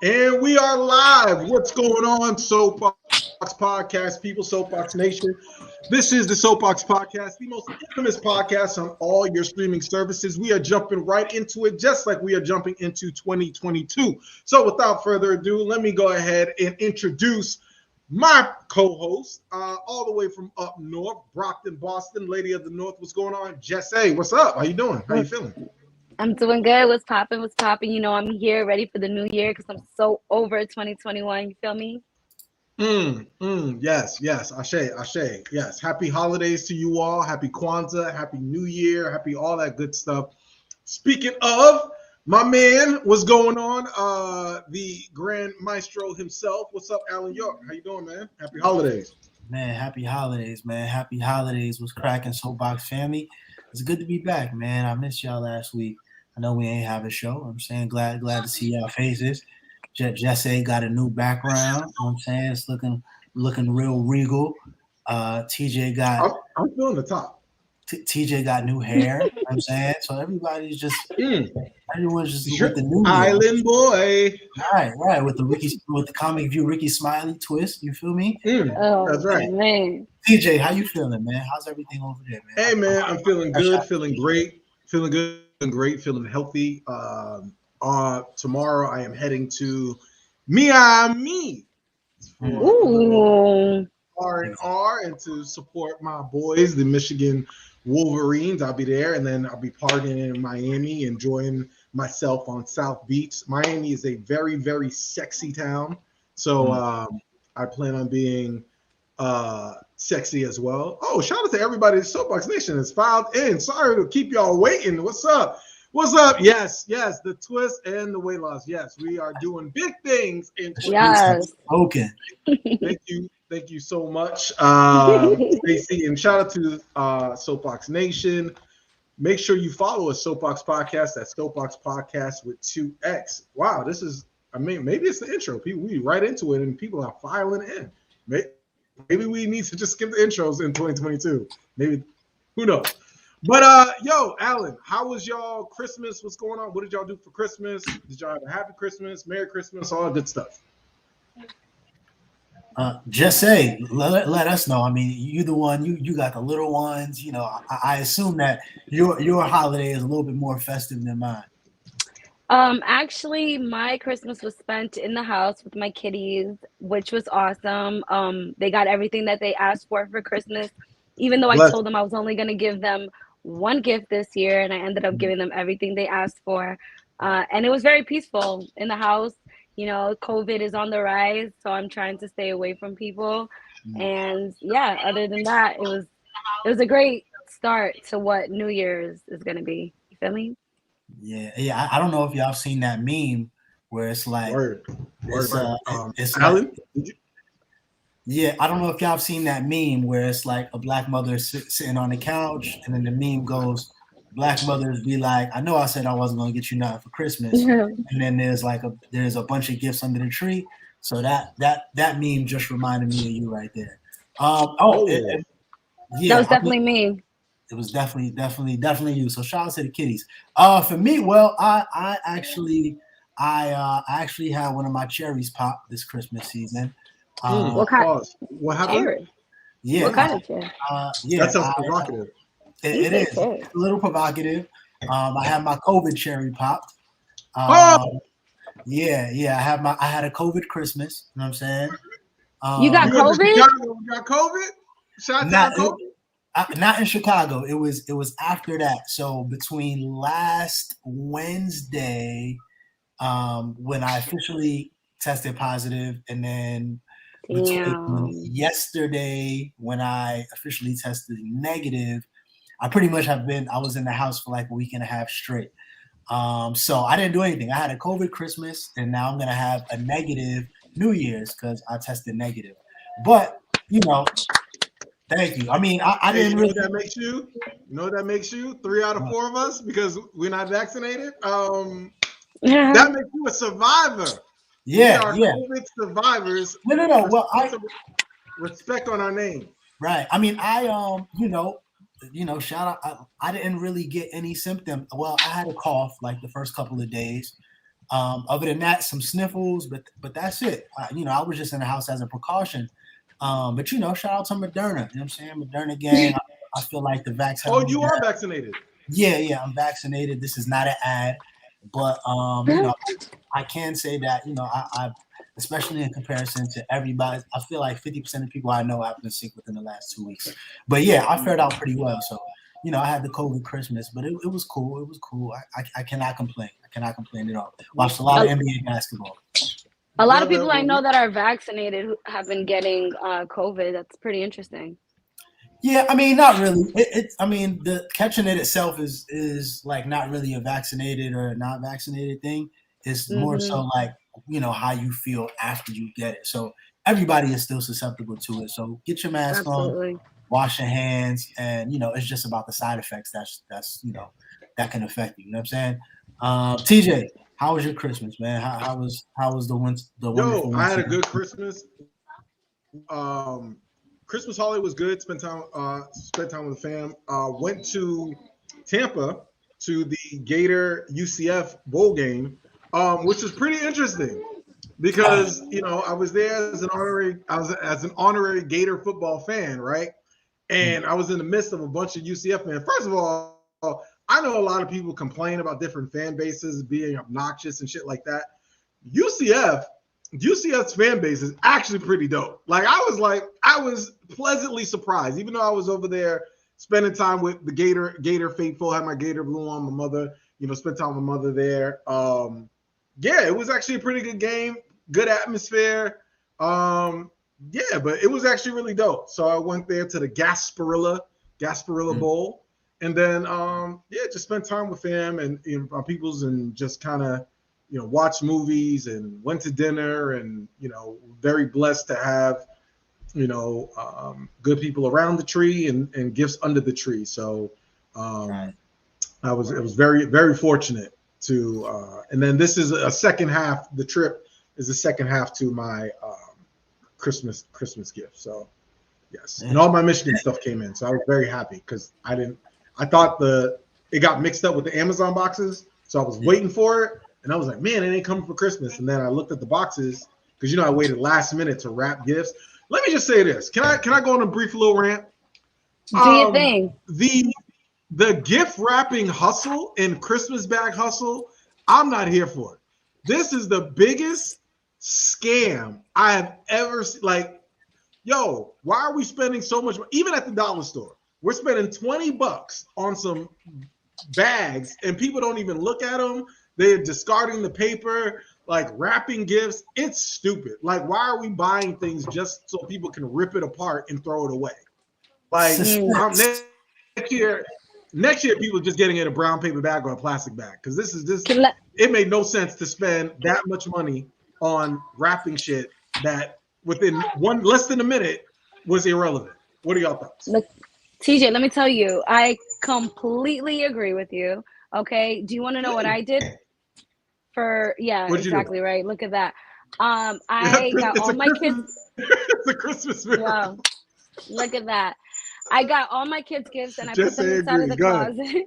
And we are live. What's going on, Soapbox Podcast, people, Soapbox Nation? This is the Soapbox Podcast, the most infamous podcast on all your streaming services. We are jumping right into it, just like we are jumping into 2022. So without further ado, let me go ahead and introduce my co-host, all the way from up north, Brockton, Boston, Lady of the North. What's going on? Jesse, what's up? How you doing? How you feeling? I'm doing good. What's popping? What's popping? You know, I'm here ready for the new year because I'm so over 2021. You feel me? Yes. Ashe. Yes. Happy holidays to you all. Happy Kwanzaa. Happy New Year. Happy all that good stuff. Speaking of, my man, what's going on? The Grand Maestro himself. What's up, Alan York? How you doing, man? Happy holidays. Man, happy holidays, man. Happy holidays. What's cracking, Soapbox family? It's good to be back, man. I missed y'all last week. I know we ain't have a show. I'm saying glad to see y'all faces. Jesse got a new background. You know what I'm saying? It's looking real regal. TJ got I'm feeling the top. TJ got new hair. You know what I'm saying? So everybody's just everyone's just with the new Island boy. Right. With the comic view Ricky Smiley twist. You feel me? That's right. Man. TJ, how you feeling, man? How's everything over there, man? Hey man, I'm feeling good, feeling great, feeling healthy. Tomorrow I am heading to Miami Ooh. R&R and to support my boys, the Michigan Wolverines. I'll be there, and then I'll be partying in Miami, enjoying myself on South Beach. Miami is a very, very sexy town, so I plan on being sexy as well. Oh, shout out to everybody at Soapbox Nation has filed in. Sorry to keep y'all waiting. What's up? Yes, the twist and the weight loss. Yes, we are doing big things in 2022. Yes. Okay. Thank you so much, Stacey, and shout out to Soapbox Nation. Make sure you follow us, Soapbox Podcast. That's Soapbox Podcast with 2X. Wow, maybe it's the intro. We right into it, and people are filing in. Maybe we need to just skip the intros in 2022. Maybe, who knows? But yo, Alan, how was y'all Christmas? What's going on? What did y'all do for Christmas? Did y'all have a happy Christmas, Merry Christmas, all that good stuff? Just say, let us know. I mean, you the one, you got the little ones. You know, I assume that your holiday is a little bit more festive than mine. Actually, my Christmas was spent in the house with my kitties, which was awesome. They got everything that they asked for Christmas, even though I told them I was only going to give them one gift this year, and I ended up giving them everything they asked for. And it was very peaceful in the house. You know, COVID is on the rise, so I'm trying to stay away from people. And yeah, other than that, it was a great start to what New Year's is going to be. You feel me? Yeah. I don't know if y'all seen that meme where it's like, it's Alan? Yeah, I don't know if y'all have seen that meme where it's like a black mother sitting on the couch, and then the meme goes, black mothers be like, I know I said I wasn't gonna get you nothing for Christmas, and then there's a bunch of gifts under the tree. So that meme just reminded me of you right there. That was definitely me. It was definitely you. So shout out to the kitties. For me, well, I actually had one of my cherries pop this Christmas season. What happened? Yeah. What kind of cherry? That sounds provocative. It is a little provocative. I had my COVID cherry popped. Yeah. I had a COVID Christmas. You know what I'm saying? You got COVID? You got COVID? Shout out to COVID? Not in Chicago. It was after that. So between last Wednesday, when I officially tested positive, and then yesterday when I officially tested negative, I pretty much I was in the house for like a week and a half straight. So I didn't do anything. I had a COVID Christmas, and now I'm gonna have a negative New Year's because I tested negative. But you know, thank you. I mean, I didn't really. Know what that makes you? You know what that makes you? 3 out of 4 of us because we're not vaccinated. That makes you a survivor. Yeah, we are COVID survivors. No. Well, respect on our name. Right. I mean, shout out. I didn't really get any symptoms. Well, I had a cough like the first couple of days. Other than that, some sniffles, but that's it. I was just in the house as a precaution. But shout out to Moderna. You know what I'm saying? Moderna gang. I feel like the vaccine. Oh, you are vaccinated? Yeah, I'm vaccinated. This is not an ad, but I can say that I especially in comparison to everybody, I feel like 50% of people I know have been sick within the last 2 weeks. But yeah, I fared out pretty well. So I had the COVID Christmas, but it was cool. It was cool. I cannot complain. I cannot complain at all. Watched a lot of NBA basketball. A lot of people I know that are vaccinated who have been getting COVID. That's pretty interesting. Yeah, I mean, not really. The catching it itself is like not really a vaccinated or not vaccinated thing. It's more so like, how you feel after you get it. So everybody is still susceptible to it. So get your mask on, wash your hands, and it's just about the side effects that's that can affect you. You know what I'm saying? TJ, how was your Christmas, man? How was the winter? Yo, I had a good Christmas. Christmas holiday was good. Spent time with the fam. Went to Tampa to the Gator UCF bowl game, which was pretty interesting because I was there as an honorary Gator football fan, right? And I was in the midst of a bunch of UCF fans. First of all, I know a lot of people complain about different fan bases being obnoxious and shit like that. UCF's fan base is actually pretty dope. I was pleasantly surprised, even though I was over there spending time with the Gator faithful, had my Gator blue on, my mother, spent time with my mother there. It was actually a pretty good game, good atmosphere. But it was actually really dope. So I went there to the Gasparilla Bowl, and then just spent time with fam and my peoples and just kind of watched movies and went to dinner and very blessed to have good people around the tree and gifts under the tree. So it was very, very fortunate to and then this is a second half. The trip is the second half to my Christmas gift. So yes, and all my Michigan stuff came in, so I was very happy because I thought it got mixed up with the Amazon boxes, so I was waiting for it. And I was like, man, it ain't coming for Christmas. And then I looked at the boxes because I waited last minute to wrap gifts. Let me just say this. Can I go on a brief little rant? Do your thing. The gift wrapping hustle and Christmas bag hustle, I'm not here for it. This is the biggest scam I have ever seen. Like, yo, why are we spending so much money? Even at the dollar store, we're spending $20 on some bags and people don't even look at them. They're discarding the paper, like wrapping gifts. It's stupid. Like, why are we buying things just so people can rip it apart and throw it away? Like, next year, people are just getting in a brown paper bag or a plastic bag because it made no sense to spend that much money on wrapping shit that within less than a minute was irrelevant. What are y'all thoughts? Look, TJ, let me tell you, I completely agree with you. Okay, do you want to know what I did? Exactly right. Look at that. I got all my kids. It's a Christmas miracle. Wow. Look at that. I got all my kids' gifts and I put them inside of the closet.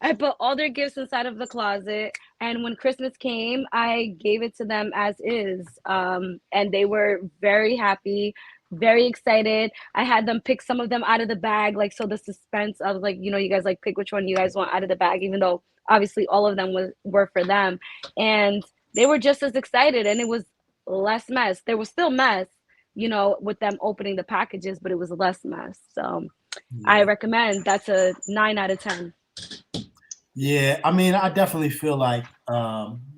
I put all their gifts inside of the closet. And when Christmas came, I gave it to them as is. And they were very happy, very excited. I had them pick some of them out of the bag. Like, so the suspense of like, you guys like pick which one you guys want out of the bag, even though obviously all of them were for them. And they were just as excited and it was less mess. There was still mess, with them opening the packages, but it was less mess. So I recommend. That's a 9 out of 10. Yeah, I mean, I definitely feel like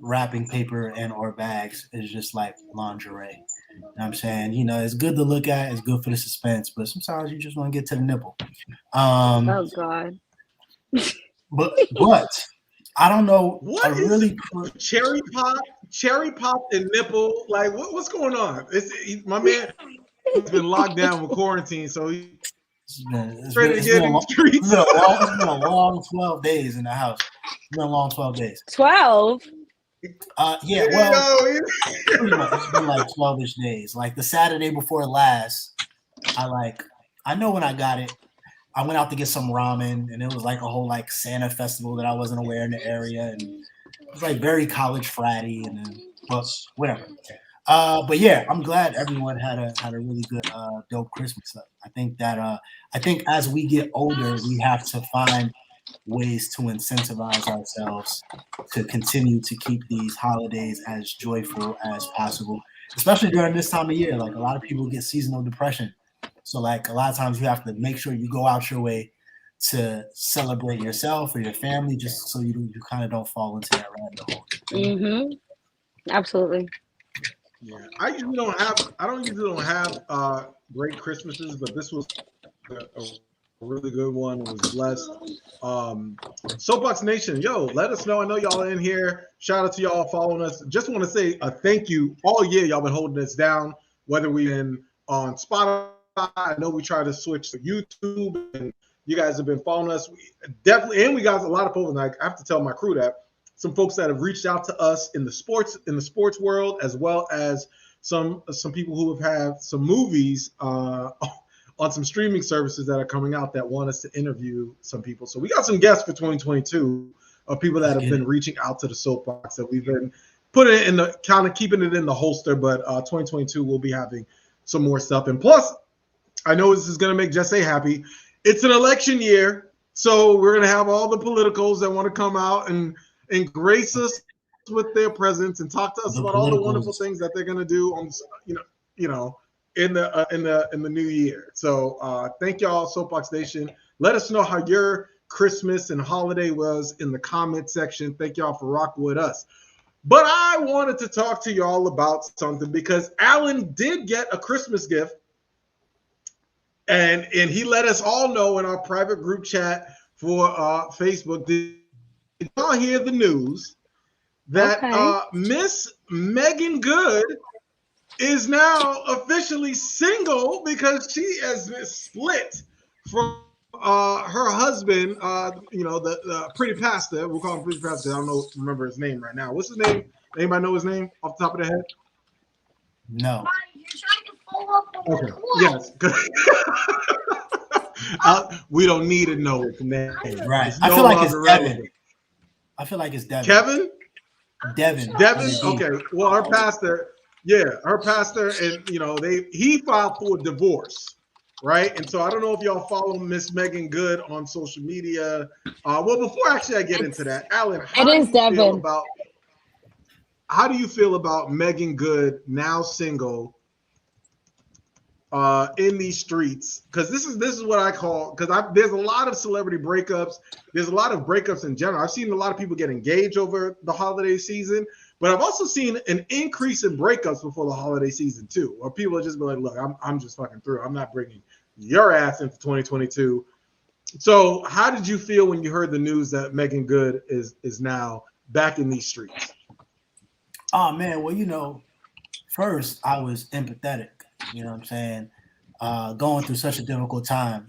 wrapping paper and or bags is just like lingerie. You know what I'm saying? It's good to look at, it's good for the suspense, but sometimes you just want to get to the nipple. Oh God. But I don't know. What is really cherry pop and nipple? Like what's going on? My man has been locked down with quarantine, so it's been a long 12 days in the house. It's been a long 12 days. 12? Yeah, well, it's been like 12-ish days. Like the Saturday before last, I know when I got it, I went out to get some ramen, and it was like a whole like Santa festival that I wasn't aware in the area, and was like very college fratty, and then whatever. But yeah, I'm glad everyone had a really good dope Christmas. I think as we get older, we have to find ways to incentivize ourselves to continue to keep these holidays as joyful as possible, especially during this time of year. Like a lot of people get seasonal depression, so like a lot of times you have to make sure you go out your way to celebrate yourself or your family, just so you kind of don't fall into that rabbit hole. Mm-hmm. Absolutely. Yeah, I usually don't have great Christmases, but this was a really good one. It was blessed. Soapbox Nation, yo, let us know. I know y'all are in here. Shout out to y'all following us. Just want to say a thank you all year. Y'all been holding us down, whether we been on Spotify. I know we try to switch to YouTube, and you guys have been following us. We got a lot of people. Like I have to tell my crew that some folks that have reached out to us in the sports world, as well as some people who have had some movies on some streaming services that are coming out that want us to interview some people. So we got some guests for 2022 of people that have been reaching out to the Soapbox that we've been putting in the kind of keeping it in the holster. But 2022 we'll be having some more stuff. And plus, I know this is going to make Jesse happy. It's an election year, so we're going to have all the politicals that want to come out and grace us with their presence and talk to us about all the wonderful things that they're going to do on, in the new year. So thank y'all, Soapbox Nation. Let us know how your Christmas and holiday was in the comment section. Thank y'all for rocking with us. But I wanted to talk to y'all about something because Alan did get a Christmas gift, and he let us all know in our private group chat for Facebook. Did y'all hear the news that Miss Megan Good is now officially single because she has been split from her husband, the pretty pastor. We'll call him pretty pastor. I don't remember his name right now. What's his name? Anybody know his name off the top of their head? No. Okay. Yes. We don't need to know his name. Right. I feel like it's Devin. I feel like it's Devin. Kevin? Devin. Okay. Well, her pastor, and he filed for divorce, right? And so I don't know if y'all follow Miss Megan Good on social media. Well, before actually I get into that, Alan, how do you feel about Megan Good now single in these streets? Because this is what I call, because there's a lot of celebrity breakups. There's a lot of breakups in general. I've seen a lot of people get engaged over the holiday season, but I've also seen an increase in breakups before the holiday season too, where people are just be like, look, I'm just fucking through. I'm not bringing your ass into 2022. So how did you feel when you heard the news that Megan Good is now back in these streets? Oh man, well, first I was empathetic. You know what I'm saying? Going through such a difficult time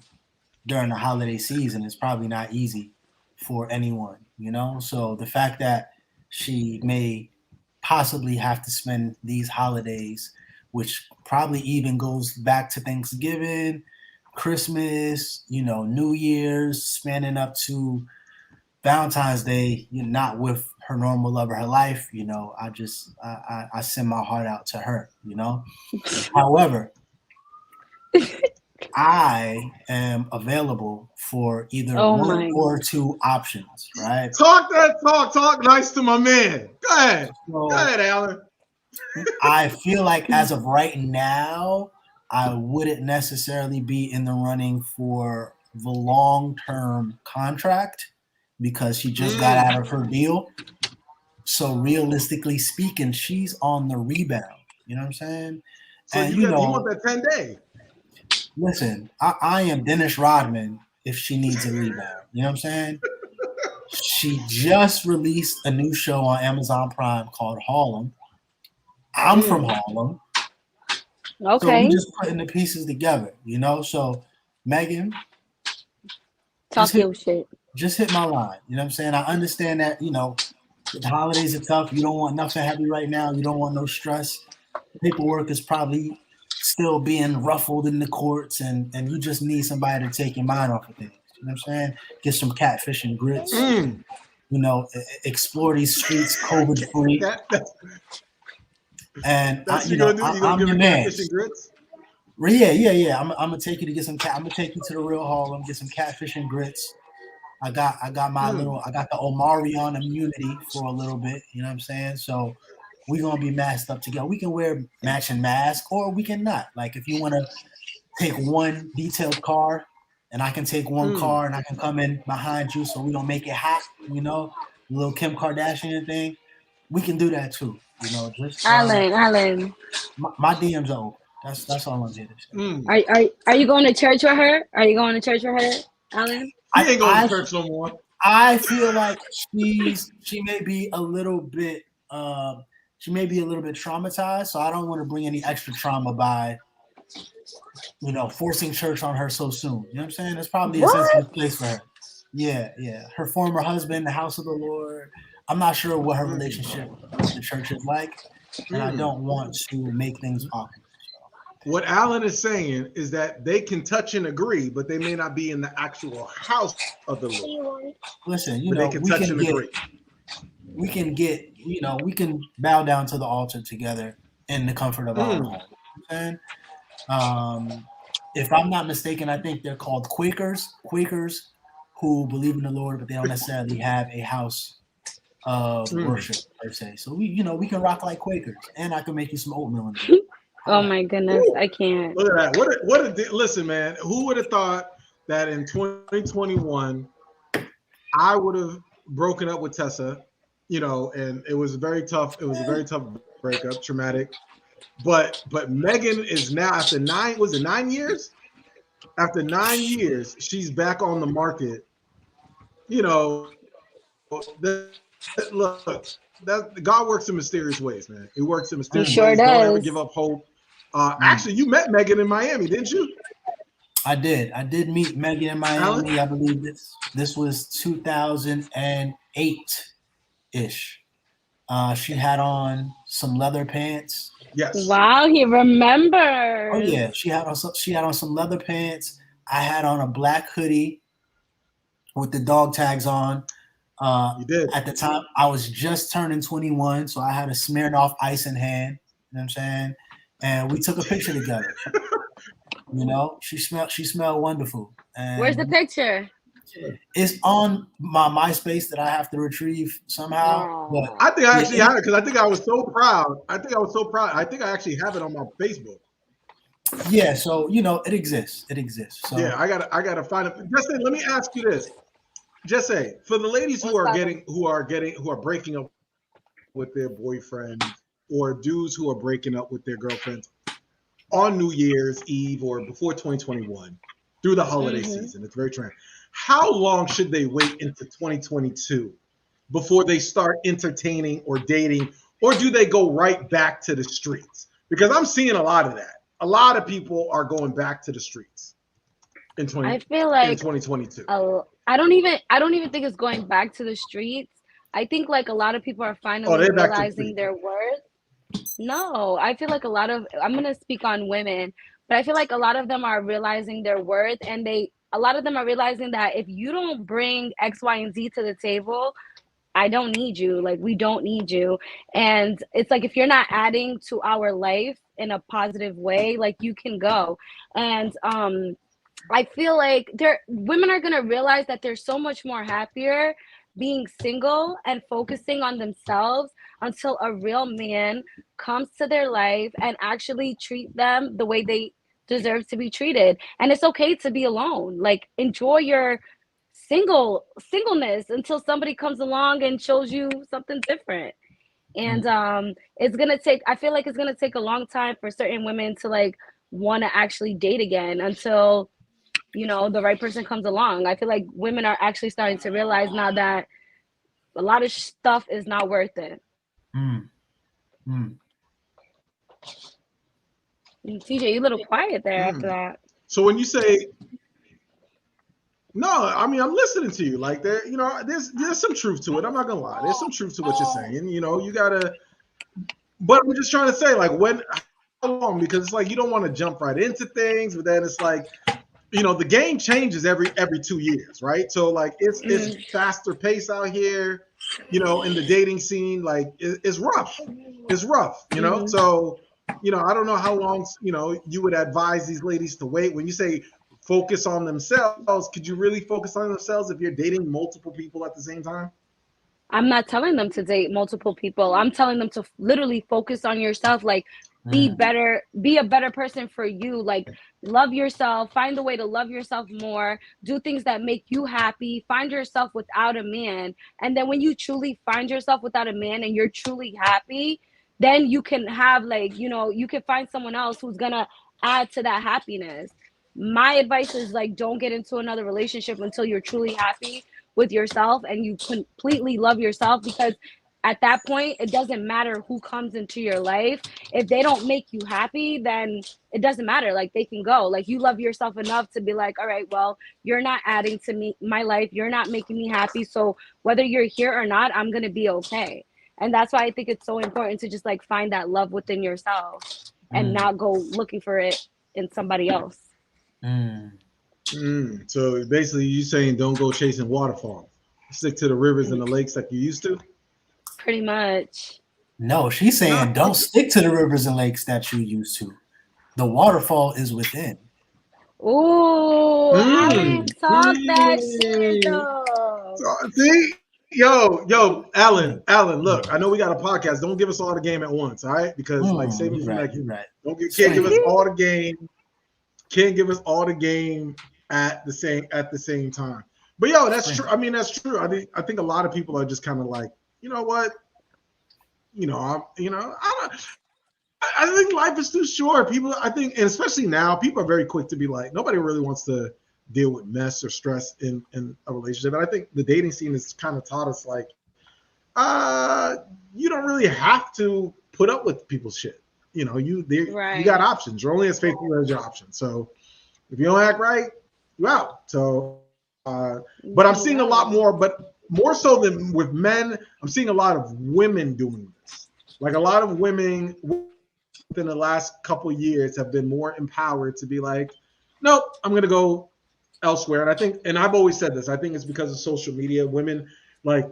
during the holiday season is probably not easy for anyone, So the fact that she may possibly have to spend these holidays, which probably even goes back to Thanksgiving, Christmas, New Year's, spanning up to Valentine's Day, not with her normal love of her life, I send my heart out to her, However, I am available for either one or two options, right? Talk nice to my man. Go ahead, Alan. I feel like as of right now, I wouldn't necessarily be in the running for the long-term contract because she just got out of her deal. So realistically speaking, she's on the rebound. You know what I'm saying? So you want that 10-day. Listen, I am Dennis Rodman if she needs a rebound. You know what I'm saying? She just released a new show on Amazon Prime called Harlem. I'm from Harlem. Okay. So we just putting the pieces together, So Megan, talk your shit. Just hit my line. You know what I'm saying? I understand that, the holidays are tough. You don't want nothing heavy right now. You don't want no stress. Paperwork is probably still being ruffled in the courts, and you just need somebody to take your mind off of things. You know what I'm saying? Get some catfish and grits. explore these streets COVID free. And that's you gonna do. You gonna give her catfish and grits? Yeah. I'm gonna take you to get some cat. I'm gonna take you to the real hall. I'm gonna get some catfish and grits. I got my I got the Omarion immunity for a little bit. You know what I'm saying? So we're gonna be masked up together. We can wear matching masks, or we can not. Like if you want to take one detailed car, and I can take one car, and I can come in behind you, so we don't make it hot. The little Kim Kardashian thing. We can do that too. Just Alan. My DMs are open. That's all I'm here to say. Are you going to church with her? Are you going to church with her, Alan? I ain't going to church no more. I feel like she may be a little bit traumatized, so I don't want to bring any extra trauma by forcing church on her so soon. You know what I'm saying? It's probably a sensitive place for her. Yeah. Her former husband, the house of the Lord. I'm not sure what her relationship with the church is like, and I don't want to make things awkward. What Alan is saying is that they can touch and agree, but they may not be in the actual house of the Lord. Listen, they can touch and agree. We can bow down to the altar together in the comfort of our home. And if I'm not mistaken, I think they're called Quakers who believe in the Lord, but they don't necessarily have a house of worship per se. So we can rock like Quakers, and I can make you some oatmeal in there. Oh my goodness, I can't. Look at that. Listen, man, who would have thought that in 2021 I would have broken up with Tessa, and it was very tough. It was a very tough breakup, traumatic. But Megan is now after 9 years? After 9 years, she's back on the market. Look, God works in mysterious ways, man. He works in mysterious ways. Does. Don't ever give up hope. Actually, you met Megan in Miami, didn't you? I did. I did meet Megan in Miami. Alan? I believe this was 2008-ish. She had on some leather pants. Yes. Wow, he remembers. Oh yeah, she had on some leather pants. I had on a black hoodie with the dog tags on. You did. At the time, I was just turning 21, so I had a Smirnoff Ice in hand. You know what I'm saying? And we took a picture together. She smelled wonderful. And where's the picture? It's on my MySpace that I have to retrieve somehow. But I think I actually had it because I think I was so proud. I think I actually have it on my Facebook. Yeah, so it exists. So yeah, I gotta find it. Just say, let me ask you this. Just say, for the ladies who are breaking up with their boyfriends, or dudes who are breaking up with their girlfriends on New Year's Eve or before 2021 through the holiday season, it's very trend. How long should they wait into 2022 before they start entertaining or dating, or do they go right back to the streets? Because I'm seeing a lot of that. A lot of people are going back to the streets in 2022. I don't even think it's going back to the streets. I think like a lot of people are finally realizing their worth. No, I feel like I'm going to speak on women, but I feel like a lot of them are realizing their worth, and a lot of them are realizing that if you don't bring X, Y, and Z to the table, I don't need you. Like, we don't need you. And it's like, if you're not adding to our life in a positive way, like, you can go. And I feel like women are going to realize that they're so much more happier being single and focusing on themselves until a real man comes to their life and actually treat them the way they deserve to be treated. And it's okay to be alone. Like, enjoy your singleness until somebody comes along and shows you something different. And I feel like it's gonna take a long time for certain women to like want to actually date again until the right person comes along. I feel like women are actually starting to realize now that a lot of stuff is not worth it. TJ, you a little quiet there after that. So when you say no, I mean, I'm listening to you. Like, there's some truth to it. I'm not gonna lie. There's some truth to what you're saying. You gotta. But I'm just trying to say, like, how long? Because it's like you don't want to jump right into things, but then it's like, the game changes every 2 years, right? So like it's faster pace out here, in the dating scene. Like it's rough. It's rough, So, I don't know how long, you would advise these ladies to wait. When you say focus on themselves, could you really focus on themselves if you're dating multiple people at the same time? I'm not telling them to date multiple people. I'm telling them to literally focus on yourself. Like, be better, be a better person for you. Like, love yourself, find a way to love yourself more, do things that make you happy, find yourself without a man. And then when you truly find yourself without a man and you're truly happy, then you can have, like, you can find someone else who's gonna add to that happiness. My advice is, like, don't get into another relationship until you're truly happy with yourself and you completely love yourself, because at that point it doesn't matter who comes into your life. If they don't make you happy, then it doesn't matter. Like, they can go. Like, you love yourself enough to be like, all right, well, you're not adding to me, my life, you're not making me happy, so whether you're here or not, I'm gonna be okay. And that's why I think it's so important to just, like, find that love within yourself and not go looking for it in somebody else. So basically, you saying don't go chasing waterfalls. Stick to the rivers and the lakes like you used to. Pretty much. No, she's saying don't stick to the rivers and lakes that you used to. The waterfall is within. Ooh, I didn't talk that shit though. See? Yo, Alan, look, I know we got a podcast. Don't give us all the game at once, all right? Because like save it for next week. Can't give us all the game. Can't give us all the game at the same time. But that's true. I mean, that's true. I think a lot of people are just kind of like, you know what? I think life is too short. People, I think, and especially now, people are very quick to be like, nobody really wants to deal with mess or stress in a relationship. And I think the dating scene has kind of taught us, like, you don't really have to put up with people's shit. You got options. You're only as faithful as your options. So if you don't act right, you're out. So, but I'm seeing a lot more, but more so than with men, I'm seeing a lot of women doing this. Like, a lot of women within the last couple of years have been more empowered to be like, nope, I'm going to go elsewhere. And I think, and I've always said this, I think it's because of social media. Women, like,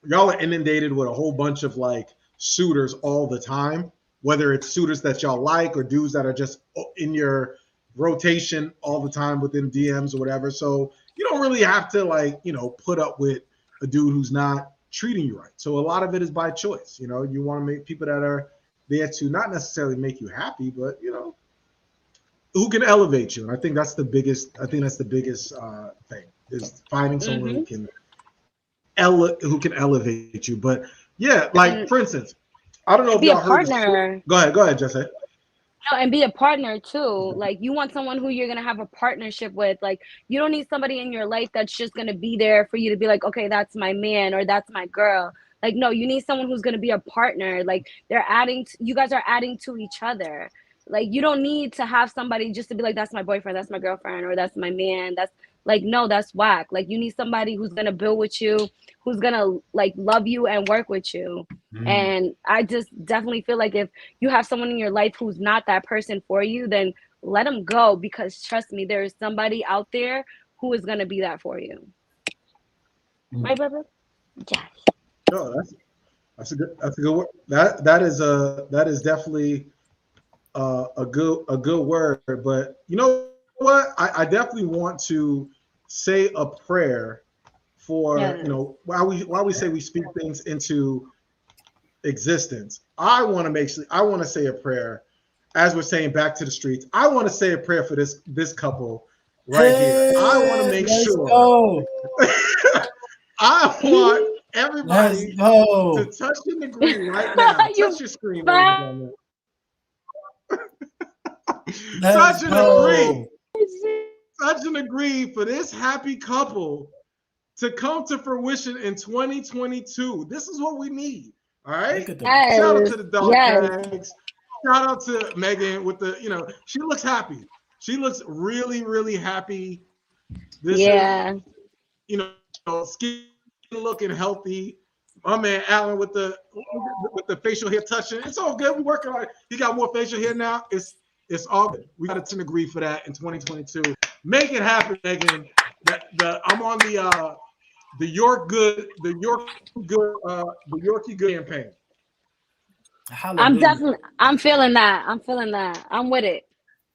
y'all are inundated with a whole bunch of like suitors all the time, whether it's suitors that y'all like or dudes that are just in your rotation all the time within DMs or whatever. So you don't really have to, like, put up with a dude who's not treating you right. So a lot of it is by choice. You want to make people that are there to not necessarily make you happy, but who can elevate you. And I think that's the biggest. Thing is finding someone who can elevate you. But yeah, like, for instance, I don't know if y'all heard this. Go ahead, Jesse. No, and be a partner too. Like, you want someone who you're gonna have a partnership with. Like, you don't need somebody in your life that's just gonna be there for you to be like, okay, that's my man or that's my girl. Like, no, you need someone who's gonna be a partner. Like, you guys are adding to each other. Like, you don't need to have somebody just to be like, that's my boyfriend, that's my girlfriend, or that's my man. That's like, no, that's whack. Like, you need somebody who's gonna build with you, who's gonna, like, love you and work with you. And I just definitely feel like if you have someone in your life who's not that person for you, then let them go, because trust me, there is somebody out there who is gonna be that for you. Right, brother? Yeah. No, that's a good word. That is definitely a good word. But you know what? I definitely want to say a prayer for while we say we speak things into existence. I want to say a prayer, as we're saying, back to the streets. I want to say a prayer for this couple right here. I want to make sure. I want everybody to touch and agree right now. Touch your screen. Touch and agree. Touch and agree for this happy couple to come to fruition in 2022. This is what we need. All right. Yes. Shout out to the dog tags. Shout out to Megan with the, she looks happy. She looks really, really happy. This is, skin looking healthy. My man Alan with the facial hair touching. It's all good. We're working on it. He got more facial hair now. It's all good. We got to agree for that in 2022. Make it happen, Megan. I'm on the Yorkie Good campaign. Hallelujah. I'm feeling that. I'm with it.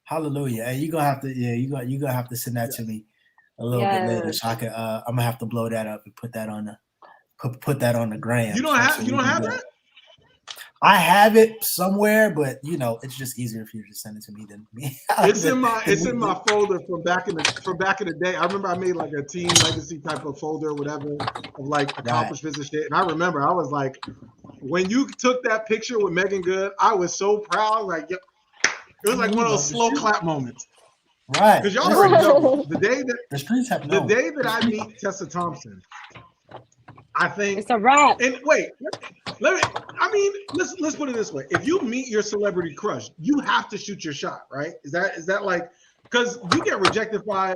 Hallelujah. Hey, you're gonna have to send that to me a little bit later, so I can. I'm gonna have to blow that up and put that on the gram. You don't have that? I have it somewhere, but it's just easier if you just send it to me than me. It's in my folder from back in the day. I remember I made like a team legacy type of folder or whatever of like accomplishments and shit. And I remember I was like, when you took that picture with Megan Good, I was so proud. Like, it was like one of those slow clap moments. Right. Because y'all already know the day that I meet Tessa Thompson, I think it's a wrap. And wait, let's put it this way: if you meet your celebrity crush, you have to shoot your shot, right? Is that like, because you get rejected by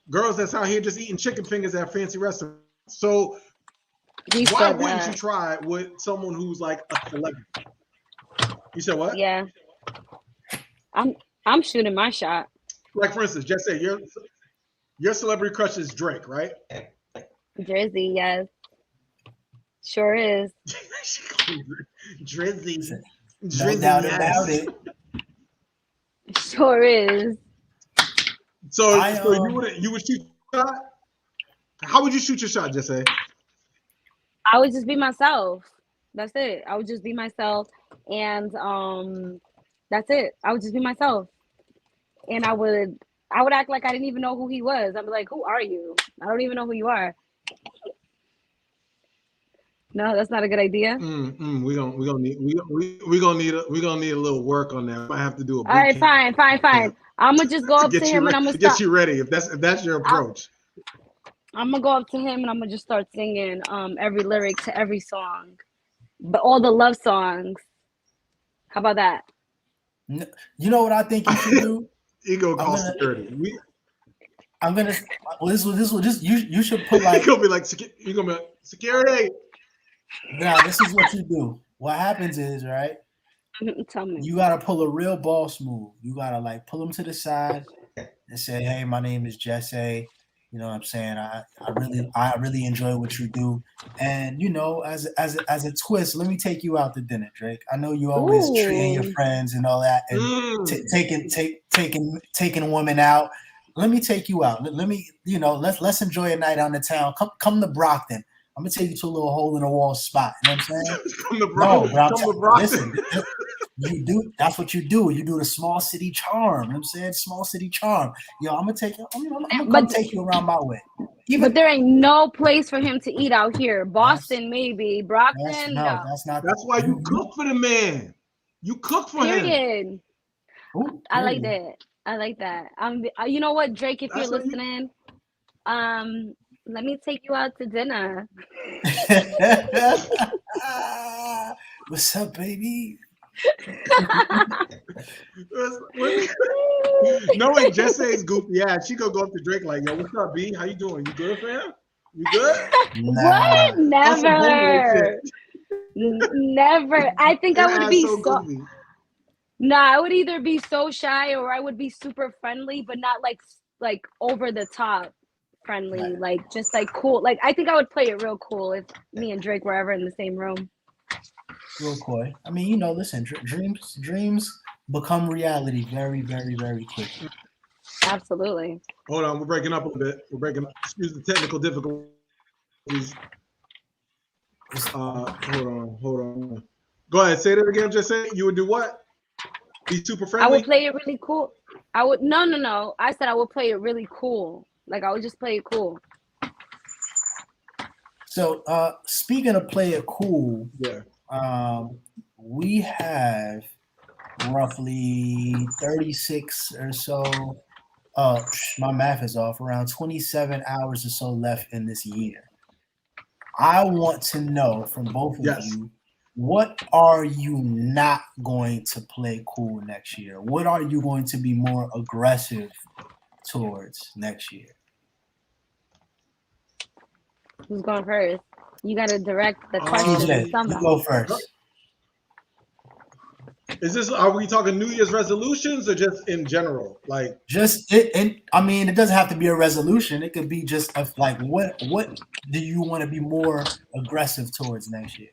girls that's out here just eating chicken fingers at fancy restaurants. So why wouldn't you try with someone who's like a celebrity? You said what? Yeah, I'm shooting my shot. Like for instance, just say your celebrity crush is Drake, right? Drizzy, yes. Sure is. Drizzy. No doubt about it. Sure is. So you would shoot your shot? How would you shoot your shot, Jesse? I would just be myself. That's it. I would just be myself. And that's it. I would just be myself. And I would act like I didn't even know who he was. I'd be like, who are you? I don't even know who you are. No, that's not a good idea. We gonna need a little work on that. I might have to do a boot All right, camp. fine. I'm gonna just go up to him and I'm gonna get you ready if that's your approach. I'm gonna go up to him and I'm gonna just start singing every lyric to every song, but all the love songs. How about that? You know what I think you should do? Ego call security. I'm gonna. Well, this will just you should put like. You're gonna be like security. Now this is what you do. What happens is, right? Tell me. You gotta pull a real boss move. You gotta like pull them to the side and say, "Hey, my name is Jesse. You know what I'm saying? I really enjoy what you do, and as a twist, let me take you out to dinner, Drake. I know you always treating your friends and all that, and taking a woman out. Let me take you out. Let me, let's enjoy a night on the town. Come to Brockton. I'm gonna take you to a little hole in the wall spot. You know what I'm saying? Come to Brockton. Listen, you do. That's what you do. You do the small city charm. You know what I'm saying? Small city charm. I'm gonna take you. I'm gonna take you around my way. But there ain't no place for him to eat out here. Boston, maybe. Brockton, no. That's why you cook for the man. You cook for him. Ooh, I like that. You know what, Drake? If you're listening, let me take you out to dinner. What's up, baby? Knowing Jesse's goofy ass, she gonna go up to Drake like, "Yo, what's up, B? How you doing? You good, fam? You good?" Nah. What? Never. Never. I think I would be so. Nah, I would either be so shy or I would be super friendly, but not like over the top friendly, right. Like just like cool. Like I think I would play it real cool if me and Drake were ever in the same room. Real coy. I mean, listen, dreams become reality very, very, very quickly. Absolutely. Hold on, we're breaking up a bit. Excuse the technical difficulties. Hold on. Go ahead, say that again. Just say you would do what? Be super friendly? I would play it really cool. No. I said I would play it really cool. Like I would just play it cool. So speaking of play it cool, yeah. We have roughly 36 or so. My math is off. Around 27 hours or so left in this year. I want to know from both of you, what are you not going to play cool next year? What are you going to be more aggressive towards next year? Who's going first? You got to direct the question to someone. You go first. Is this? Are we talking New Year's resolutions or just in general? Like, just it, and I mean, it doesn't have to be a resolution. It could be just like, what do you want to be more aggressive towards next year?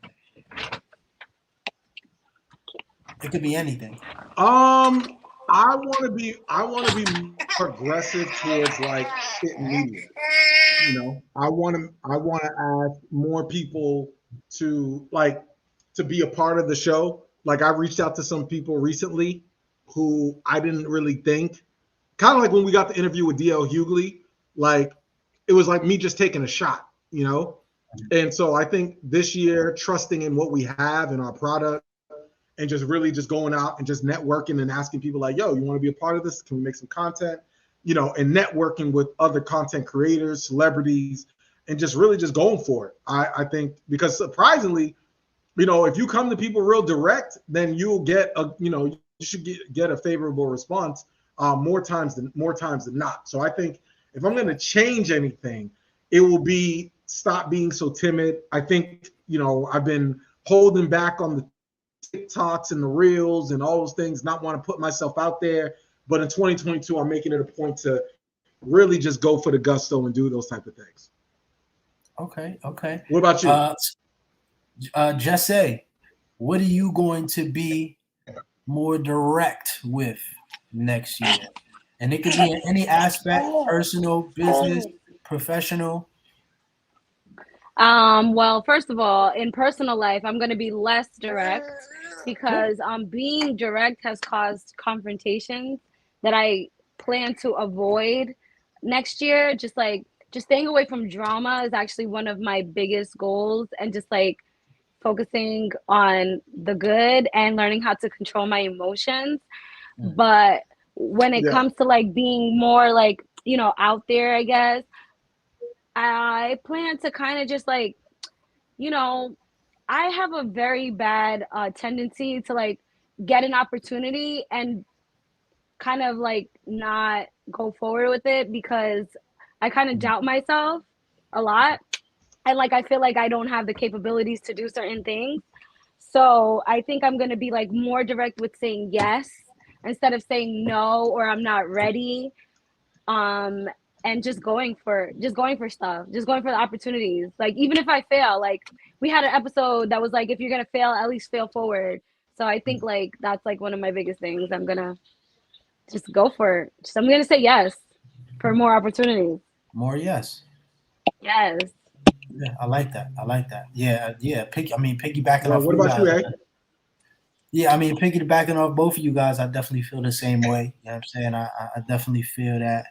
It could be anything. I want to be progressive towards like fit media. You know, I want to ask more people to be a part of the show. Like I reached out to some people recently who I didn't really think, kind of like when we got the interview with DL Hughley, like it was like me just taking a shot, you know? And so I think this year, trusting in what we have in our product and just really just going out and just networking and asking people like, yo, you want to be a part of this? Can we make some content? You know, and networking with other content creators, celebrities, and just really just going for it. I think because surprisingly, you know, if you come to people real direct, then you'll get you should get a favorable response more times than not. So I think if I'm going to change anything, it will be stop being so timid. I think, you know, I've been holding back on the TikToks and the reels and all those things, not want to put myself out there. But in 2022, I'm making it a point to really just go for the gusto and do those type of things. Okay. What about you? Jesse, what are you going to be more direct with next year? And it could be in any aspect, personal, business, professional. Well, first of all, in personal life, I'm going to be less direct because being direct has caused confrontations that I plan to avoid next year. Just staying away from drama is actually one of my biggest goals, and just like focusing on the good and learning how to control my emotions. But when it comes to like being more like, you know, out there, I guess, I plan to kind of just like, you know, I have a very bad tendency to like get an opportunity and kind of like not go forward with it because I kind of doubt myself a lot. And like I feel like I don't have the capabilities to do certain things. So I think I'm going to be like more direct with saying yes instead of saying no or I'm not ready. And just going for stuff, just going for the opportunities. Like even if I fail, like we had an episode that was like, if you're gonna fail, at least fail forward. So I think like that's like one of my biggest things. I'm gonna just go for it. So I'm gonna say yes for more opportunities. More yes. Yes. Yeah, I like that. Yeah. Piggybacking off. What about you, Ed? Yeah, I mean, piggybacking off both of you guys, I definitely feel the same way. You know what I'm saying? I definitely feel that.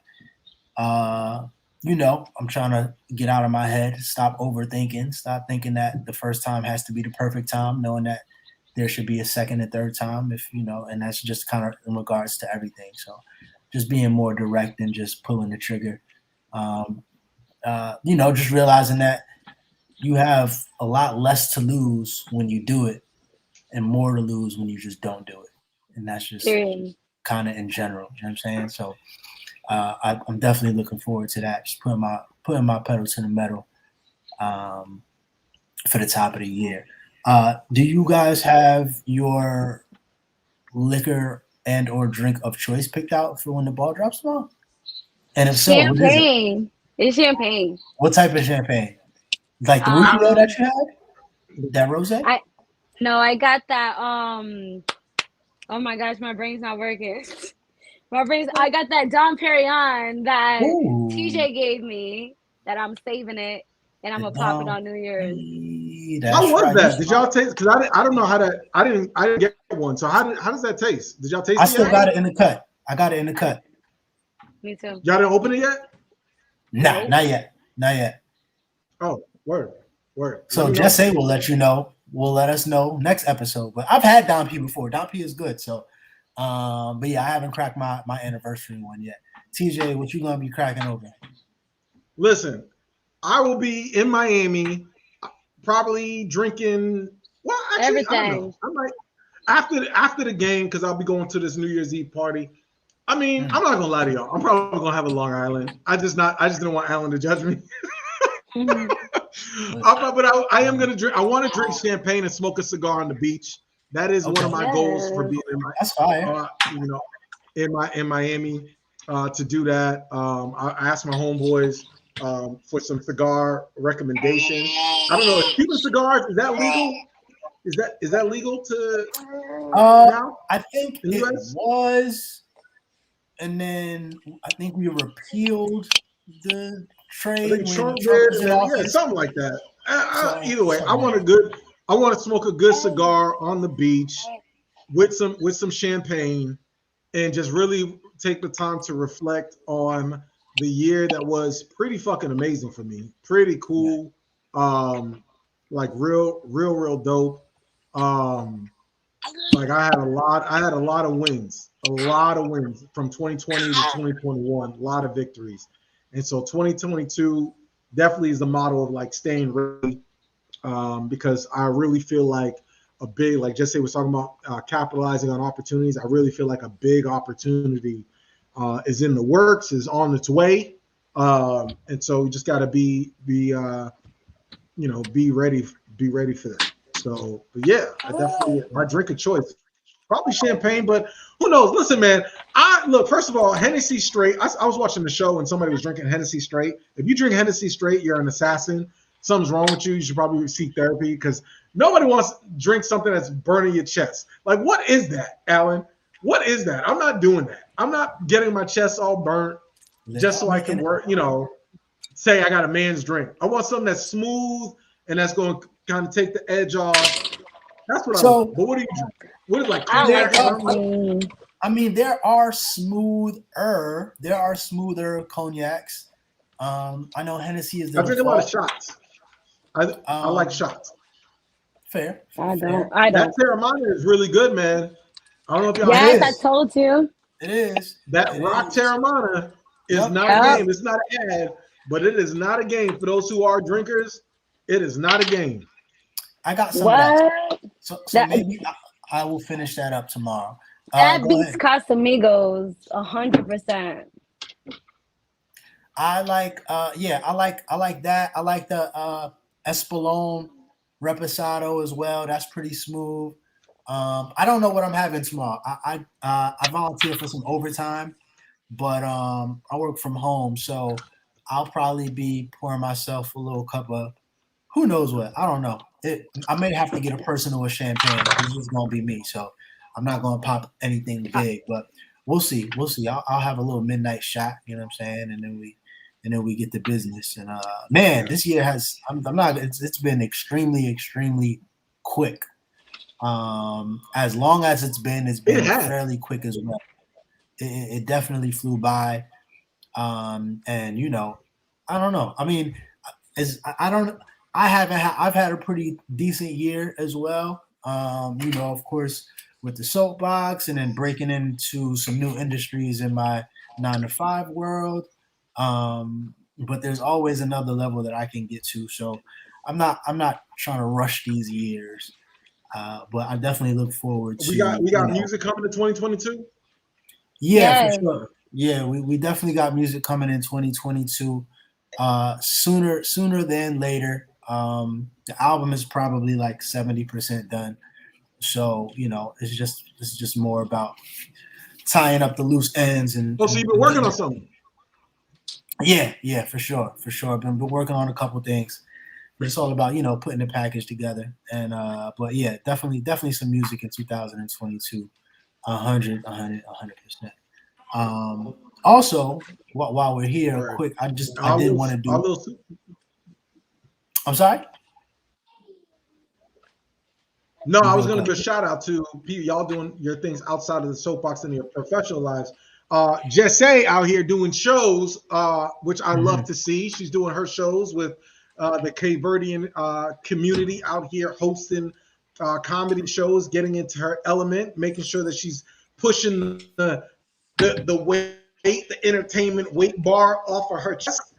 You know, I'm trying to get out of my head, stop overthinking, stop thinking that the first time has to be the perfect time, knowing that there should be a second and third time, if you know, and that's just kind of in regards to everything. So just being more direct and just pulling the trigger. You know, just realizing that you have a lot less to lose when you do it and more to lose when you just don't do it. And that's just kind of in general, you know what I'm saying? So I'm definitely looking forward to that. Just putting my pedal to the metal for the top of the year. Do you guys have your liquor and or drink of choice picked out for when the ball drops tomorrow? And if so, what is it? It's champagne. What type of champagne? Like the Rufio that you had? That rosé? I got that. Oh my gosh, my brain's not working. I got that Dom Perignon that TJ gave me that I'm saving it and I'm gonna pop it on New Year's. How was that? Did y'all taste? Because I don't know how to. I didn't get one. So how does that taste? Did y'all taste it? I still got it in the cut. I got it in the cut. Me too. Y'all didn't open it yet? Nah, not yet. Oh, word. So Jesse will let you know. Will let us know next episode. But I've had Dom P before. Dom P is good. So, but yeah, I haven't cracked my anniversary one yet. TJ, what you gonna be cracking open? Listen, I will be in Miami, probably drinking. Well, actually, everything. I don't know. I might after the game because I'll be going to this New Year's Eve party. I mean, I'm not gonna lie to y'all. I'm probably gonna have a Long Island. I just didn't want Alan to judge me. But I am gonna drink. I want to drink champagne and smoke a cigar on the beach. That is one of my goals for Yes. being in That's fire. in Miami to do that. I asked my homeboys for some cigar recommendation. I don't know if Cuban cigars is that legal? Is that legal to now I think in the it US? was, and then I think we repealed the I trade think when Trump Trump did, was and in then yeah, office. something like that. So Either way, I something like want to smoke a good cigar on the beach with some champagne and just really take the time to reflect on the year that was pretty fucking amazing for me. Pretty cool. Like real dope. Like I had a lot of wins. A lot of wins from 2020 to 2021, a lot of victories. And so 2022 definitely is the model of like staying ready because I really feel like a big, like Jesse was talking about capitalizing on opportunities. I really feel like a big opportunity is in the works, is on its way, and so we just got to be ready for that. So, but yeah, I definitely my drink of choice probably champagne, but who knows? Listen, man, I look first of all, Hennessy straight. I was watching the show and somebody was drinking Hennessy straight. If you drink Hennessy straight, you're an assassin. Something's wrong with you. You should probably seek therapy because nobody wants to drink something that's burning your chest. Like, what is that, Alan? What is that? I'm not doing that. I'm not getting my chest all burnt just so I can work, say I got a man's drink. I want something that's smooth and that's going to kind of take the edge off. That's what I want. But what do you drink? What is like I cognac? like I mean, there are smoother cognacs. I know Hennessy is the I drink a lot of default. shots. I like shots. Fair. I fair. don't. That Terramana is really good, man. I don't know if y'all Yes, had I it. told you. It is. That It rock is. Terramana is Yep. not a game. It's not an ad, but it is not a game. For those who are drinkers, it is not a game. I got some of that. What? So That maybe I will finish that up tomorrow. that Go beats ahead. Casamigos 100%. I like I like that. I like the Espolón Reposado as well. That's pretty smooth. I don't know what I'm having tomorrow. I volunteer for some overtime, but I work from home, so I'll probably be pouring myself a little cup of who knows what. I don't know. I may have to get a personal champagne. It's just gonna be me, so I'm not gonna pop anything big, but we'll see. We'll see. I'll have a little midnight shot. You know what I'm saying, and then we get to business. And man, this year has I'm not. It's been extremely quick. As long as it's been fairly quick as well. It definitely flew by. And I don't know. I mean, I don't. I've had a pretty decent year as well. Of course, with the soapbox and then breaking into some new industries in my 9 to 5 world. But there's always another level that I can get to. So I'm not trying to rush these years. But I definitely look forward to. We got music coming in 2022. Yeah, for sure. Yeah, we definitely got music coming in 2022. Sooner than later. The album is probably like 70% done. So it's just more about tying up the loose ends and. Oh, so you've been working on something? Yeah, for sure. I've been working on a couple things, but it's all about putting the package together. And but yeah, definitely some music in 2022. 100%. Also, while we're here, Right. quick, I did want to do. I'm sorry. No, I was going to give a shout out to y'all doing your things outside of the soapbox in your professional lives. Jesse out here doing shows, which I love to see. She's doing her shows with the Cape Verdean community out here, hosting comedy shows, getting into her element, making sure that she's pushing the weight, the entertainment weight bar off of her chest.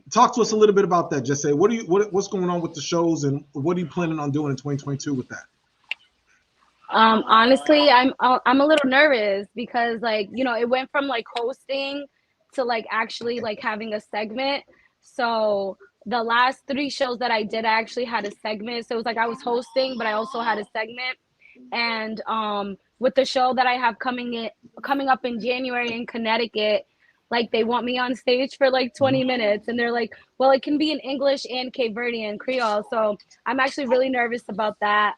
Talk to us a little bit about that, Jesse. What's going on with the shows, and what are you planning on doing in 2022 with that? Honestly, I'm a little nervous because it went from like hosting to like actually like having a segment. So the last 3 shows that I did, I actually had a segment. So it was like I was hosting, but I also had a segment. And with the show that I have coming up in January in Connecticut, like they want me on stage for like 20 minutes, and they're like, well, it can be in English and Cape Verdean Creole. So I'm actually really nervous about that.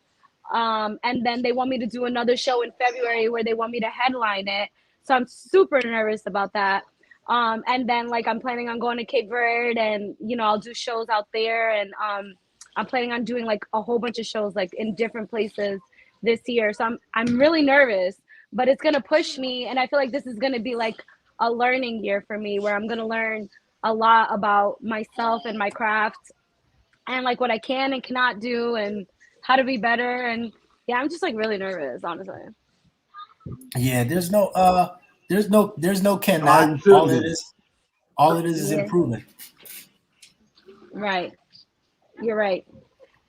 And then they want me to do another show in February where they want me to headline it. So I'm super nervous about that. And then like I'm planning on going to Cape Verde, and I'll do shows out there, and I'm planning on doing like a whole bunch of shows like in different places this year. So I'm really nervous, but it's gonna push me, and I feel like this is gonna be like a learning year for me, where I'm gonna learn a lot about myself and my craft, and like what I can and cannot do, and how to be better. And yeah, I'm just like really nervous, honestly. Yeah, there's no cannot. All it is improvement. Right. You're right.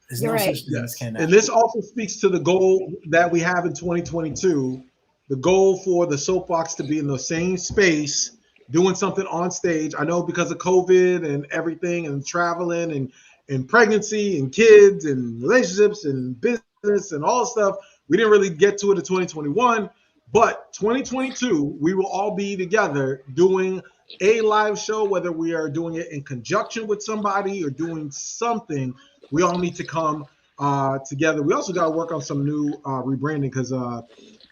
There's You're no right. such thing as cannot. And this also speaks to the goal that we have in 2022. The goal for the Soapbox to be in the same space, doing something on stage. I know because of COVID and everything, and traveling and pregnancy and kids and relationships and business and all stuff, we didn't really get to it in 2021. But 2022, we will all be together doing a live show, whether we are doing it in conjunction with somebody or doing something. We all need to come together. We also got to work on some new rebranding, because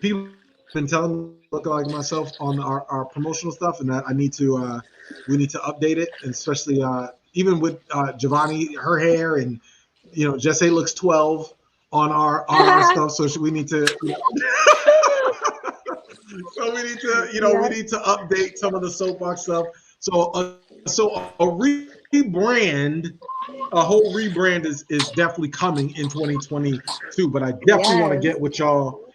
people have been telling me look like myself on our promotional stuff, and that we need to update it, and especially even with Giovanni, her hair, and Jesse looks 12 on our stuff, so we need to. So we need to, we need to update some of the Soapbox stuff. So a rebrand, a whole rebrand is definitely coming in 2022. But I definitely want to get with y'all,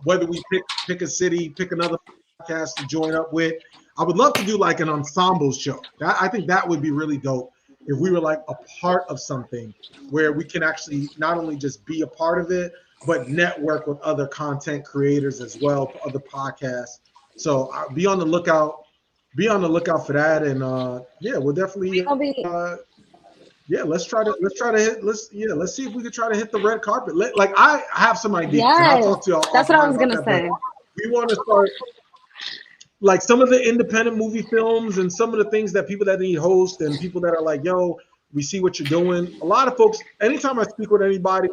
whether we pick a city, pick another podcast to join up with. I would love to do like an ensemble show. I think that would be really dope if we were like a part of something where we can actually not only just be a part of it, but network with other content creators as well, other podcasts. So be on the lookout. Be on the lookout for that, and we'll definitely. Let's see if we can try to hit the red carpet. I have some ideas. Yes, and I'll talk to y'all. That's what I was gonna say. We want to start like some of the independent movie films and some of the things that people that need hosts and people that are like, yo, we see what you're doing. A lot of folks, anytime I speak with anybody,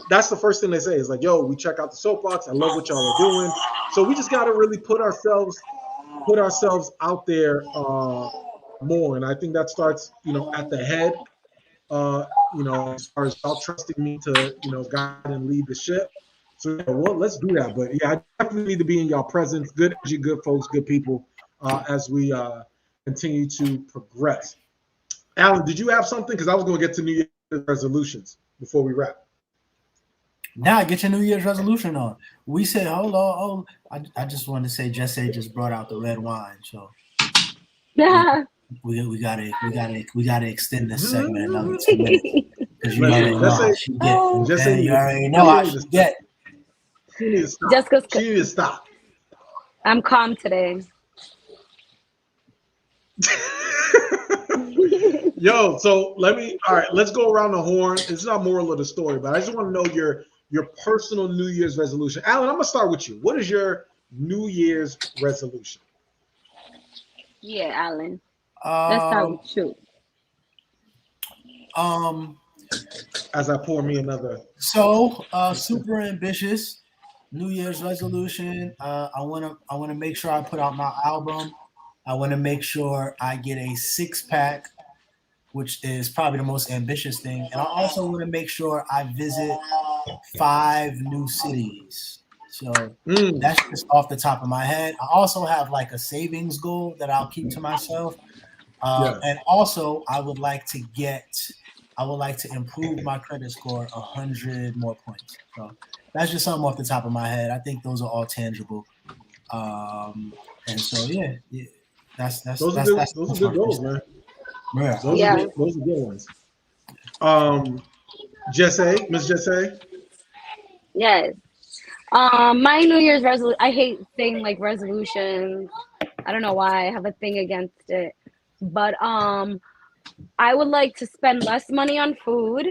that's the first thing they say is like, yo, we check out the Soapbox. I love what y'all are doing. So we just got to really put ourselves out there more. And I think that starts, at the head, as far as y'all trusting me to, guide and lead the ship. So let's do that. But yeah, I definitely need to be in y'all presence. Good energy, good folks, good people, as we continue to progress. Alan, did you have something? Because I was going to get to New Year's resolutions before we wrap. Now get your New Year's resolution on. We said, hold on. I just wanted to say, Jesse just brought out the red wine, so yeah, we gotta extend this segment another 2 minutes, because you already know how she get. You already know how she get. She needs to stop. I'm calm today. Yo, so let's go around the horn. It's not moral of the story, but I just want to know your personal New Year's resolution. Alan, I'm gonna start with you. What is your New Year's resolution? Yeah, Alan. Let's start with you. As I pour me another. So super ambitious New Year's resolution. I wanna make sure I put out my album. I want to make sure I get a 6-pack, which is probably the most ambitious thing. And I also want to make sure I visit 5 new cities. So that's just off the top of my head. I also have like a savings goal that I'll keep to myself. And also I would like to improve my credit score 100 more points. So that's just something off the top of my head. I think those are all tangible. And so yeah. Those are good goals, man. Yeah. Those are good ones. Miss Jesse. Yes. My New Year's resolution. I hate saying like resolutions. I don't know why. I have a thing against it. But I would like to spend less money on food.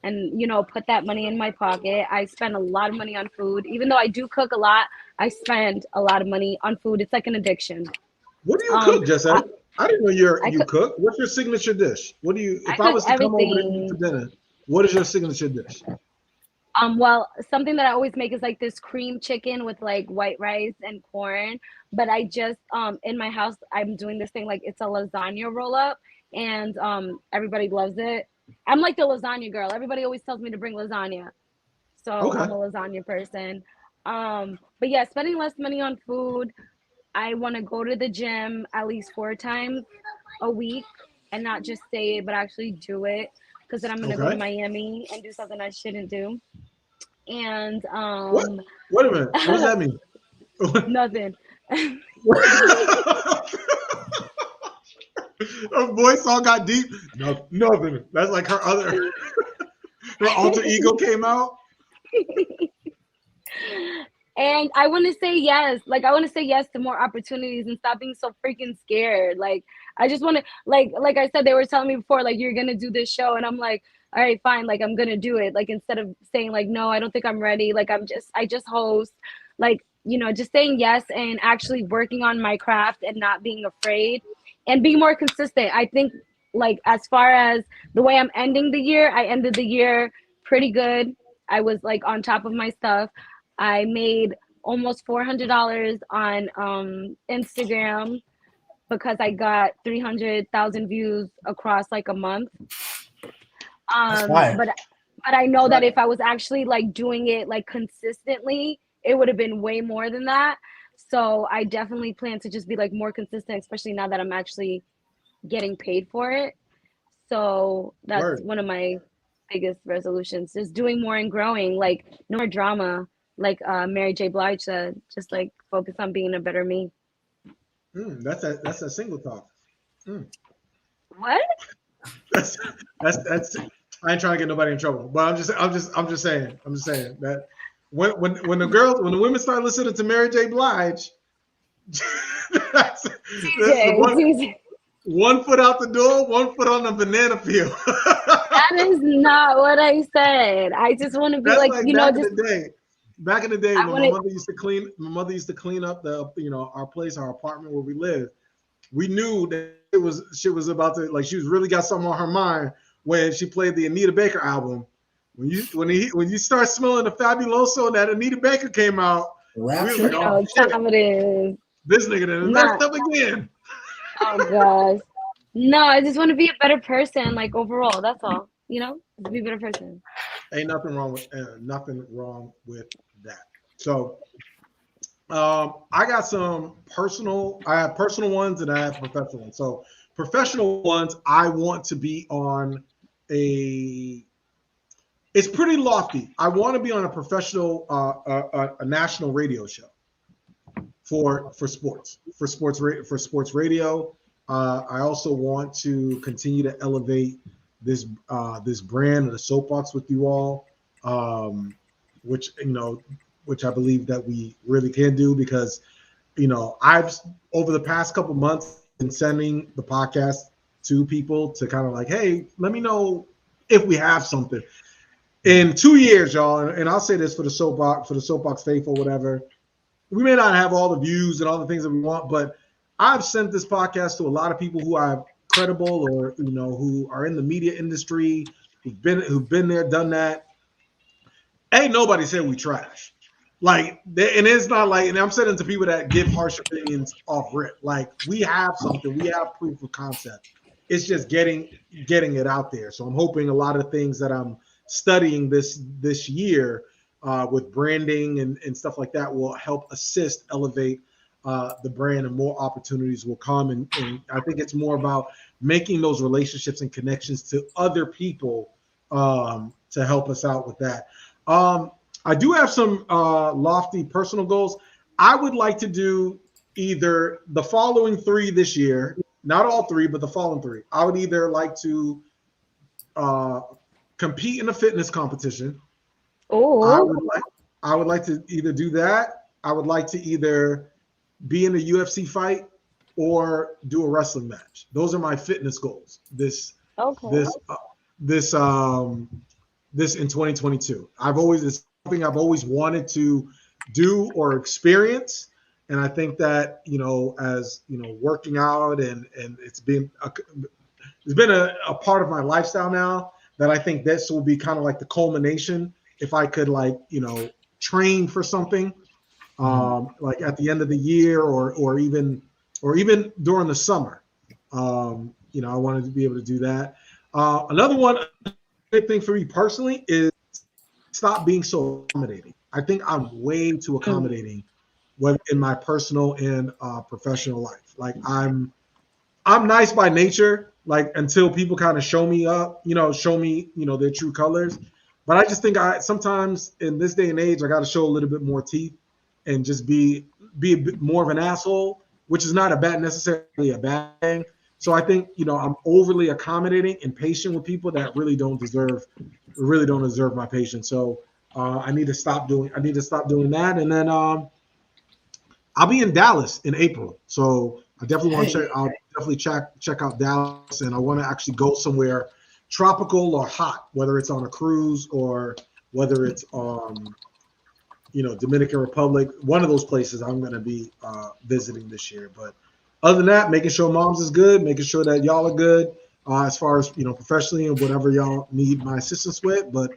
and put that money in my pocket. I spend a lot of money on food. Even though I do cook a lot, I spend a lot of money on food. It's like an addiction. What do you cook, Jessica? I didn't know you cook, cook. What's your signature dish? What do you? I If I cook was to come over to eat for everything. dinner, what is your signature dish? Well, something that I always make is like this cream chicken with like white rice and corn. But I just in my house I'm doing this thing like it's a lasagna roll up, and everybody loves it. I'm like the lasagna girl. Everybody always tells me to bring lasagna. So Okay. I'm a lasagna person. But yeah, spending less money on food. I want to go to the gym at least 4 times a week and not just say it, but actually do it. Because then I'm gonna go to Okay. Miami and do something I shouldn't do. And What? Wait a minute. What does that mean? nothing. Her voice all got deep. No, nothing. That's like her alter ego came out. And I want to say yes. Like I want to say yes to more opportunities and stop being so freaking scared. Like I just want to like I said, they were telling me before, like you're gonna do this show, and I'm like, all right, fine. Like I'm gonna do it. Like instead of saying like no, I don't think I'm ready. Like I just host. Like just saying yes and actually working on my craft and not being afraid and being more consistent. I think like as far as the way I'm ending the year, I ended the year pretty good. I was like on top of my stuff. I made almost $400 on Instagram because I got 300,000 views across like a month. That's fire. But I know that Right. if I was actually like doing it like consistently, it would have been way more than that. So I definitely plan to just be like more consistent, especially now that I'm actually getting paid for it. So that's Word. one of my biggest resolutions, just doing more and growing, like no more drama, like Mary J. Blige said, just like focus on being a better me. That's a single talk. What? That's that's. I ain't trying to get nobody in trouble, but I'm just saying that when the women start listening to Mary J. Blige, that's the TJ, TJ, one foot out the door, one foot on the banana peel. that is not what I said. I just want to be That's like, like back in just the day. Back in the day I when want to. my mother used to clean up our place, our apartment where we live. We knew that she was about to, like, she was really got something on her mind when she played the Anita Baker album. When you start smelling the Fabuloso that Anita Baker came out, we was like, Rapture. oh What shit, time it is? this nigga done messed Not. up again. Oh gosh. No, I just want to be a better person, like overall. That's all. Just be a better person. Ain't nothing wrong with that. So I got some personal. I have personal ones and I have professional ones. So professional ones, I want to be on a. It's pretty lofty. I want to be on a professional, a national radio show for sports radio. I also want to continue to elevate this brand of the soapbox with you all, which which I believe that we really can do because I've over the past couple months been sending the podcast to people to kind of like, hey, let me know if we have something. In 2 years, y'all, and I'll say this for the soapbox faithful, whatever. We may not have all the views and all the things that we want, but I've sent this podcast to a lot of people who are credible or who are in the media industry, who've been there, done that. Ain't nobody said we trash. Like, and it's not like, and I'm saying to people that give harsh opinions off rip. Like, we have something, we have proof of concept. It's just getting it out there. So I'm hoping a lot of things that I'm studying this year with branding and stuff like that will help assist elevate the brand, and more opportunities will come. And I think it's more about making those relationships and connections to other people to help us out with that. I do have some lofty personal goals. I would like to do either the following 3 this year, not all 3, but the following 3. I would either like to compete in a fitness competition. Oh, I would like to either do that. I would like to either be in a UFC fight or do a wrestling match. Those are my fitness goals. This okay. this this in 2022. It's something I've always wanted to do or experience. And I think that, as working out and it's been a part of my lifestyle now, that I think this will be kind of like the culmination. If I could train for something, like at the end of the year or even during the summer, I wanted to be able to do that. Another one, big thing for me personally is stop being so accommodating. I think I'm way too accommodating, whether in my personal and professional life. Like I'm nice by nature, like until people kind of show me their true colors. But I just think sometimes in this day and age, I got to show a little bit more teeth and just be a bit more of an asshole, which is not necessarily a bad thing. So I think, I'm overly accommodating and patient with people that really don't deserve my patience. So I need to stop doing that. And then I'll be in Dallas in April. So I definitely want to check out Dallas, and I want to actually go somewhere tropical or hot, whether it's on a cruise or whether it's Dominican Republic. One of those places I'm going to be visiting this year. But other than that, making sure Moms is good, making sure that y'all are good as far as professionally and whatever y'all need my assistance with. But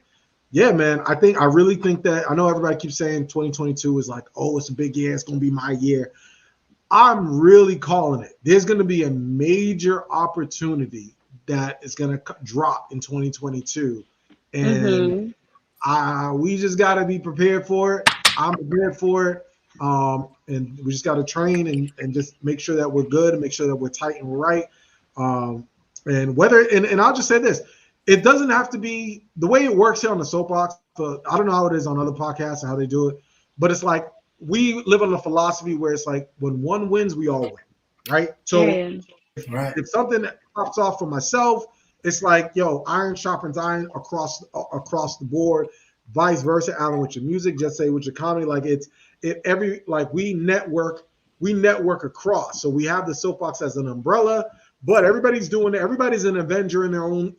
yeah, man, I really think that, I know everybody keeps saying 2022 is like, oh, it's a big year, it's going to be my year. I'm really calling it. There's going to be a major opportunity that is going to drop in 2022. And we just got to be prepared for it. I'm prepared for it. And we just got to train and just make sure that we're good and make sure that we're tight and right. And I'll just say this, it doesn't have to be the way it works here on the Soapbox. I don't know how it is on other podcasts and how they do it, but it's like we live on a philosophy where it's like when one wins, we all win, right? So if something that pops off for myself, it's like, yo, iron sharpens iron across the board, vice versa. Alan, with your music, just say with your comedy, like we network across. So we have the Soapbox as an umbrella, but everybody's an Avenger in their own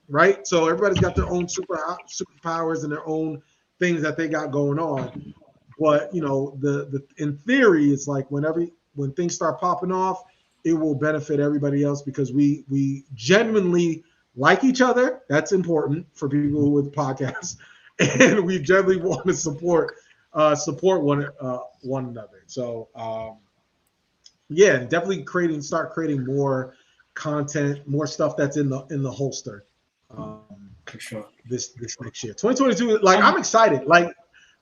right? So everybody's got their own superpowers and their own things that they got going on. But the in theory, it's like when things start popping off, it will benefit everybody else because we genuinely like each other. That's important for people who with podcasts, and we generally want to support one another. So yeah, definitely start creating more content, more stuff that's in the holster. For sure. This next year, 2022. Like I'm excited. Like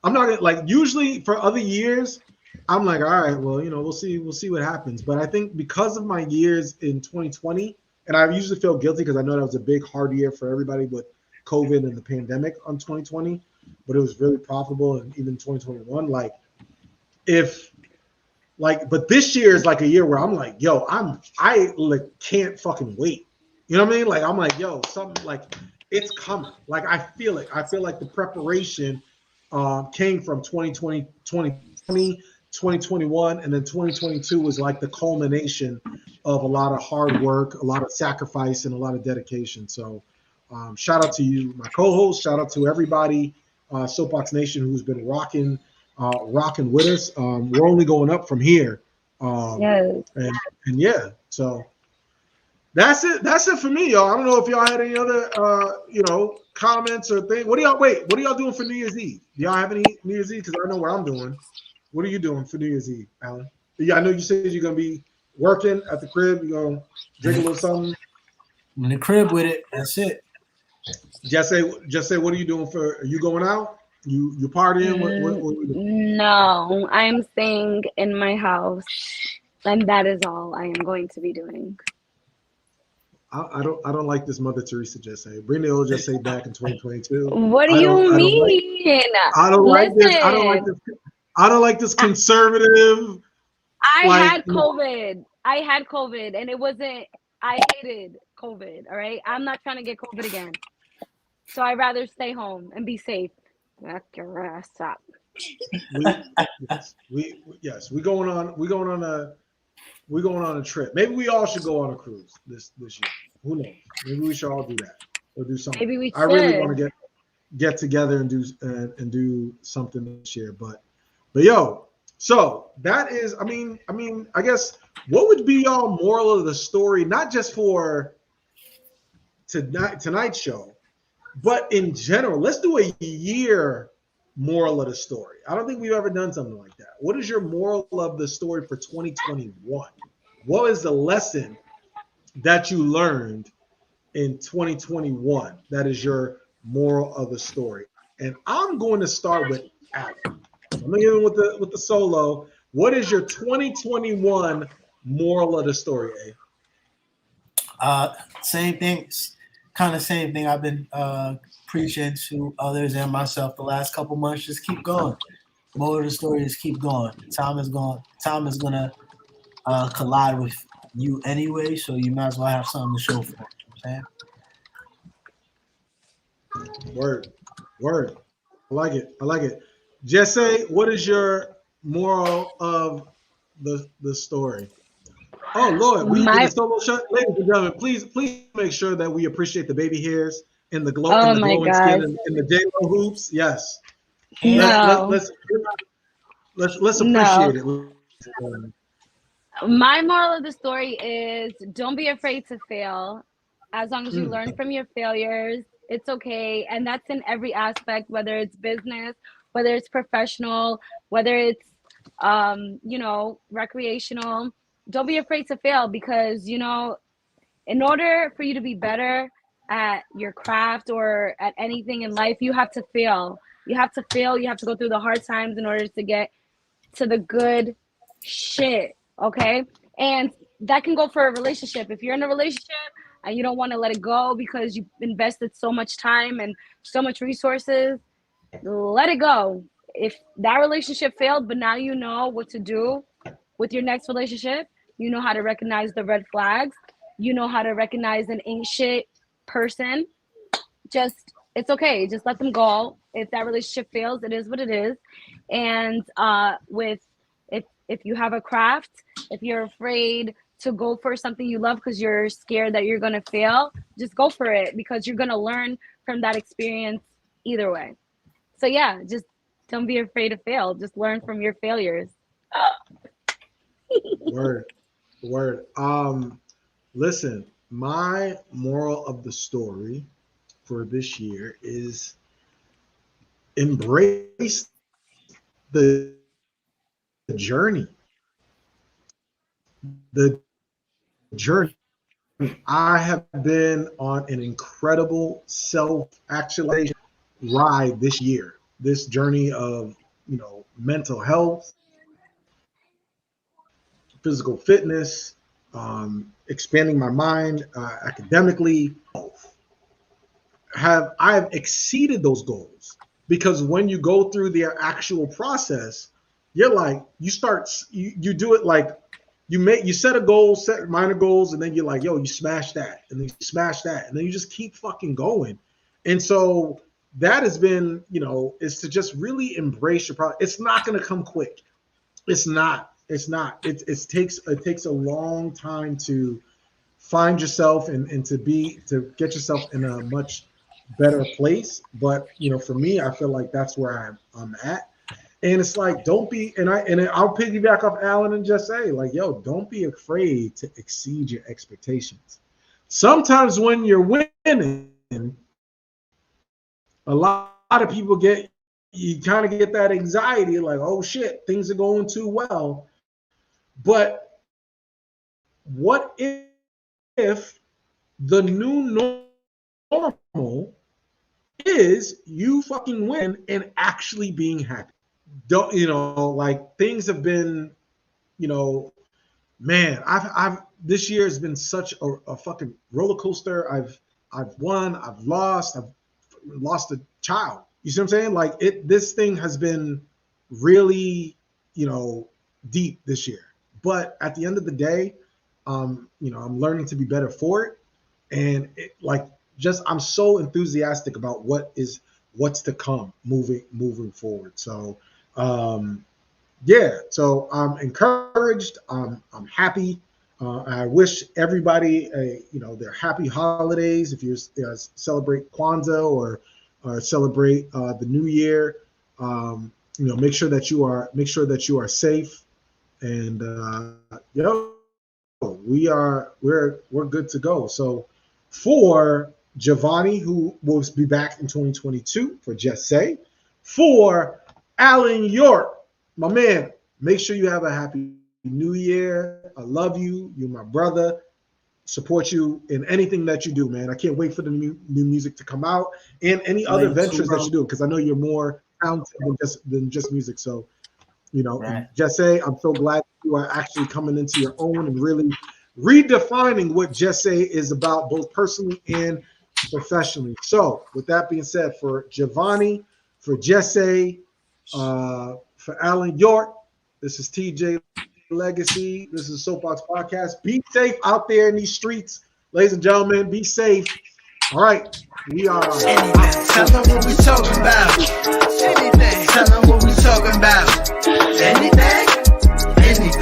I'm not like usually for other years, I'm like, all right, well, we'll see what happens. But I think because of my years in 2020, and I usually feel guilty because I know that was a big hard year for everybody with COVID and the pandemic on 2020, but it was really profitable, and even 2021. But this year is like a year where I'm like, yo, I can't fucking wait. You know what I mean? Like I'm like, yo, something like it's coming. Like I feel it. I feel like the preparation came from 2020, 2021, and then 2022 was like the culmination of a lot of hard work, a lot of sacrifice, and a lot of dedication. So shout out to you, my co-host. Shout out to everybody, Soapbox Nation, who's been rocking with us. We're only going up from here. Yes. And yeah, so that's it. That's it for me, y'all. I don't know if y'all had any other comments or things. What are y'all doing for New Year's Eve? Do y'all have any New Year's Eve? Because I know what I'm doing. What are you doing for New Year's Eve, Alan? Yeah, I know you said you're gonna be working at the crib. You're gonna drink a little something. I'm in the crib with it. That's it. Just say what are you doing are you going out? You partying? What are you doing? No, I'm staying in my house, and that is all I am going to be doing. I don't like this Mother Teresa just say. Bring the old just say back in 2022. What do you mean? I don't like this. I don't like this conservative. I had COVID, and it wasn't. I hated COVID. All right, I'm not trying to get COVID again, so I'd rather stay home and be safe. Back your ass up. We going on a trip. Maybe we all should go on a cruise this year. Who knows? Maybe we should all do that. We'll do something. Maybe we I really should. want to get together and do something this year. But yo, so that is, I mean, I guess what would be y'all moral of the story, not just for tonight's show, but in general? Let's do a year moral of the story. I don't think we've ever done something like that. What is your moral of the story for 2021? What is the lesson that you learned in 2021 that is your moral of the story? And I'm going to start with Alan. I'm going to get in with the solo. What is your 2021 moral of the story, Same thing, kind of same thing I've been preaching to others and myself the last couple months. Just keep going. Moral of the story is keep going. Time is gonna collide with you anyway, so you might as well have something to show for it. You know what I'm saying? Word. I like it. Jesse, what is your moral of the story? Oh Lord, we did the solo shot. Ladies and gentlemen, please make sure that we appreciate the baby hairs and the glowing skin and the J-Lo hoops. Yes. No. Let's appreciate it. My moral of the story is don't be afraid to fail. As long as you learn from your failures, it's okay. And that's in every aspect, whether it's business, whether it's professional, whether it's recreational. Don't be afraid to fail, because in order for you to be better at your craft or at anything in life, you have to fail. You have to go through the hard times in order to get to the good shit. Okay. And that can go for a relationship. If you're in a relationship and you don't want to let it go because you invested so much time and so much resources, let it go. If that relationship failed, but now you know what to do with your next relationship, you know how to recognize the red flags, you know how to recognize an ain't shit person, it's okay. Just let them go. If that relationship fails, it is what it is. And if you have a craft, if you're afraid to go for something you love because you're scared that you're going to fail, just go for it, because you're going to learn from that experience either way. So yeah, just don't be afraid to fail. Just learn from your failures. Word. Listen, my moral of the story for this year is embrace the journey. The journey. I have been on an incredible self-actualization ride this year. This journey of, mental health, physical fitness, expanding my mind academically. I have exceeded those goals, because when you go through the actual process, you're like, you do it like you set a goal, set minor goals, and then you're like, yo, you smash that, and then you smash that, and then you just keep fucking going. And so that has been, is to just really embrace your problem. It's not going to come quick. It's not. It takes a long time to find yourself and to get yourself in a much better place. But for me, I feel like that's where I'm at. And it's like, don't be, and I'll piggyback off Alan and just say, like, yo, don't be afraid to exceed your expectations. Sometimes when you're winning, a lot of people you kind of get that anxiety, like, oh shit, things are going too well. But what if the new normal is you fucking win and actually being happy? Don't like, things have been, man, I've this year has been such a fucking roller coaster. I've won, I've lost a child. You see what I'm saying? Like, this thing has been really, deep this year. But at the end of the day, I'm learning to be better for it. And I'm so enthusiastic about what's to come moving forward. So, so I'm encouraged. I'm happy. I wish everybody, their happy holidays. If you celebrate Kwanzaa or celebrate the New Year, make sure that you are safe. And we're good to go. So for Giovanni, who will be back in 2022, for Just Say, for Alan York, my man, make sure you have a happy New Year. I love you. You're my brother. Support you in anything that you do, man. I can't wait for the new music to come out and any other ventures that you do, because I know you're more talented than just music. So, Right. Just Say, I'm so glad you are actually coming into your own and really redefining what Just Say is about, both personally and professionally. So, with that being said, for Giovanni, for Just Say, for Alan York, this is TJ Legacy. This is Soapbox Podcast. Be safe out there in these streets, ladies and gentlemen. Be safe. All right, we are. Tell them what we talking about. Anything. Tell them what we talking about. Anything. Anything.